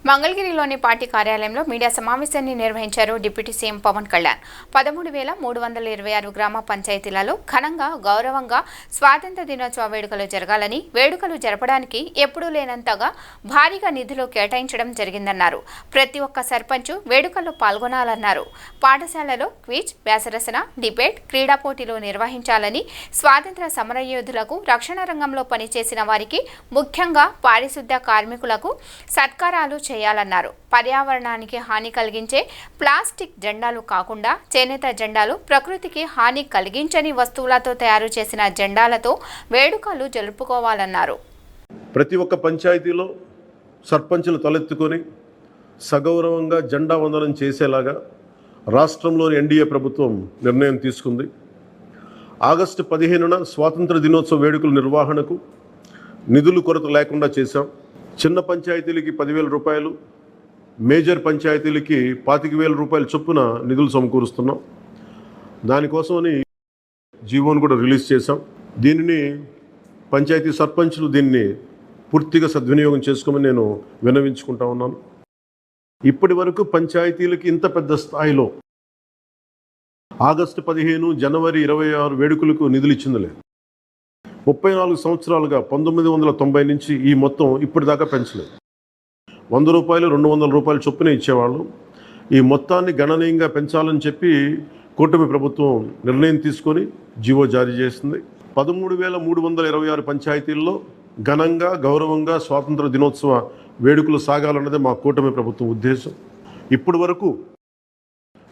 మంగళగిరిలోని పార్టీ కార్యాలయంలో మీడియా సమావేశాన్ని నిర్వహించారు డిప్యూటీ సీఎం పవన్ కళ్యాణ్. 13,326 గ్రామ పంచాయతీలలో ఘనంగా గౌరవంగా స్వాతంత్ర్య దినోత్సవ వేడుకలు జరగాలని, వేడుకలు జరపడానికి ఎప్పుడూ లేనంతగా భారీగా నిధులు కేటాయించడం జరిగిందన్నారు. ప్రతి ఒక్క సర్పంచ్ వేడుకల్లో పాల్గొనాలన్నారు. పాఠశాలలో క్విజ్, వ్యాసరచన, డిబేట్, క్రీడా పోటీలు నిర్వహించాలని, స్వాతంత్ర్య సమరయోధులకు, రక్షణ రంగంలో పనిచేసిన వారికి, ముఖ్యంగా పారిశుద్ధ్య కార్మికులకు సత్కారాలు చేయాలన్నారు. పర్యావరణానికి హాని కలిగించే ప్లాస్టిక్ జెండాలు కాకుండా చేనేత జెండాలు, ప్రకృతికి హాని కలిగించని వస్తువులతో తయారు చేసిన జెండాలతో వేడుకలు జరుపుకోవాలన్నారు. ప్రతి ఒక్క పంచాయతీలో సర్పంచులు తలెత్తుకొని సగౌరవంగా జెండా వందనం చేసేలాగా రాష్ట్రంలోని ఎన్డీఏ ప్రభుత్వం నిర్ణయం తీసుకుంది. ఆగస్టు 15న స్వాతంత్ర దినోత్సవ వేడుకల నిర్వహణకు నిధులు కొరత లేకుండా చేశాం. చిన్న పంచాయతీలకి 10,000 రూపాయలు, మేజర్ పంచాయతీలకి 25,000 రూపాయల చొప్పున నిధులు సమకూరుస్తున్నాం. దానికోసమని జీవోను కూడా రిలీజ్ చేశాం. దీనిని పంచాయతీ సర్పంచులు దీన్ని పూర్తిగా సద్వినియోగం చేసుకోమని నేను విన్నవించుకుంటా ఉన్నాను. ఇప్పటి వరకు పంచాయతీలకి ఇంత పెద్ద స్థాయిలో ఆగస్టు 15, జనవరి 26 వేడుకలకు నిధులు ఇచ్చింది లేదు. 34 సంవత్సరాలుగా 1990 నుంచి ఈ మొత్తం ఇప్పటిదాకా పెంచలేదు. 100 రూపాయలు, 200 రూపాయలు చొప్పున ఇచ్చేవాళ్ళు. ఈ మొత్తాన్ని గణనీయంగా పెంచాలని చెప్పి కూటమి ప్రభుత్వం నిర్ణయం తీసుకొని జీవో జారీ చేసింది. 13,326 పంచాయతీల్లో ఘనంగా గౌరవంగా స్వాతంత్ర దినోత్సవ వేడుకలు సాగాలన్నదే మా కూటమి ప్రభుత్వం ఉద్దేశం. ఇప్పటి వరకు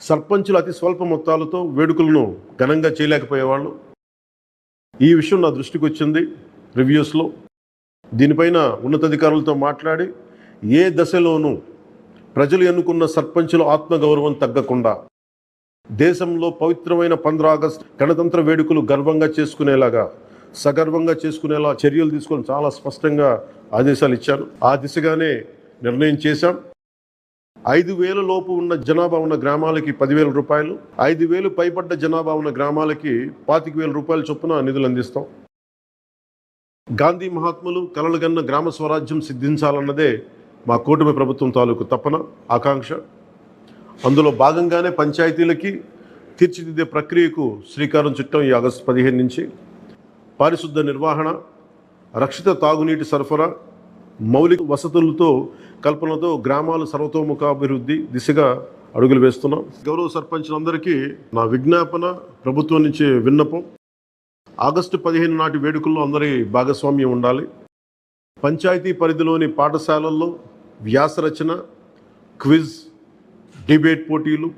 సర్పంచులు అతి స్వల్ప మొత్తాలతో వేడుకలను ఘనంగా చేయలేకపోయేవాళ్ళు. ఈ విషయం నా దృష్టికి వచ్చింది రివ్యూస్లో. దీనిపైన ఉన్నతాధికారులతో మాట్లాడి ఏ దశలోనూ ప్రజలు ఎన్నుకున్న సర్పంచుల ఆత్మగౌరవం తగ్గకుండా దేశంలో పవిత్రమైన 15 ఆగస్టు గణతంత్ర వేడుకలు గర్వంగా చేసుకునేలాగా, సగర్వంగా చేసుకునేలా చర్యలు తీసుకొని చాలా స్పష్టంగా ఆదేశాలు ఇచ్చారు. ఆ దిశగానే నిర్ణయం చేశాం. 5,000 లోపు ఉన్న జనాభా ఉన్న గ్రామాలకి 10,000 రూపాయలు, 5,000 పైబడ్డ జనాభా ఉన్న గ్రామాలకి 25,000 రూపాయల చొప్పున నిధులు అందిస్తాం. గాంధీ మహాత్ములు కలలుగన్న గ్రామ స్వరాజ్యం సిద్ధించాలన్నదే మా కూటమి ప్రభుత్వం తాలూకు తపన, ఆకాంక్ష. అందులో భాగంగానే పంచాయతీలకి తీర్చిదిద్దే ప్రక్రియకు శ్రీకారం చుట్టాం. ఈ ఆగస్టు 15 నుంచి పారిశుద్ధ నిర్వహణ, రక్షిత తాగునీటి సరఫరా, మౌలిక వసతులతో కల్పనతో గ్రామాల సర్వతోముఖాభివృద్ధి దిశగా అడుగులు వేస్తున్నాం. గౌరవ సర్పంచులందరికీ నా విజ్ఞాపన, ప్రభుత్వం నుంచి విన్నపం, ఆగస్టు 15 నాటి వేడుకల్లో అందరి భాగస్వామ్యం ఉండాలి. పంచాయతీ పరిధిలోని పాఠశాలల్లో వ్యాసరచన, క్విజ్, డిబేట్ పోటీలు,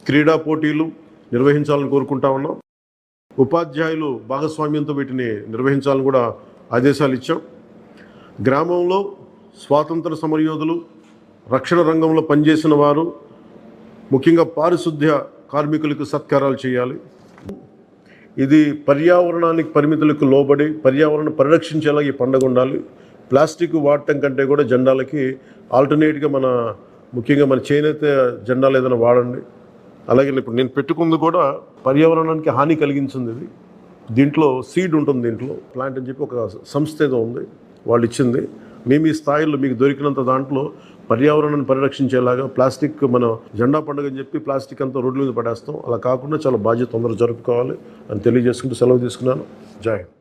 క్రీడా పోటీలు నిర్వహించాలని కోరుకుంటా ఉన్నాం. ఉపాధ్యాయులు భాగస్వామ్యంతో వీటిని నిర్వహించాలని కూడా ఆదేశాలు ఇచ్చాం. గ్రామంలో స్వాతంత్ర సమరయోధులు, రక్షణ రంగంలో పనిచేసిన వారు, ముఖ్యంగా పారిశుద్ధ్య కార్మికులకు సత్కారాలు చేయాలి. ఇది పర్యావరణానికి పరిమితులకు లోబడి పర్యావరణ పరిరక్షించేలా ఈ పండుగ ఉండాలి. ప్లాస్టిక్ వాడటం కంటే కూడా జెండాలకి ఆల్టర్నేట్గా ముఖ్యంగా మన చేనేత జెండాలు ఏదైనా వాడండి. అలాగే ఇప్పుడు నేను పెట్టుకుంది కూడా పర్యావరణానికి హాని కలిగించింది. ఇది దీంట్లో సీడ్ ఉంటుంది, దీంట్లో ప్లాంట్ అని చెప్పి ఒక సంస్థ ఏదో ఉంది, వాళ్ళు ఇచ్చింది. మేము ఈ స్థాయిలో మీకు దొరికినంత దాంట్లో పర్యావరణాన్ని పరిరక్షించేలాగా ప్లాస్టిక్ మన జెండా పండుగ అని చెప్పి ప్లాస్టిక్ అంతా రోడ్ల మీద పడేస్తాం. అలా కాకుండా చాలా బాధ్యత తొందరగా జరుపుకోవాలి అని తెలియజేసుకుంటూ సెలవు తీసుకున్నాను. జై హింద్.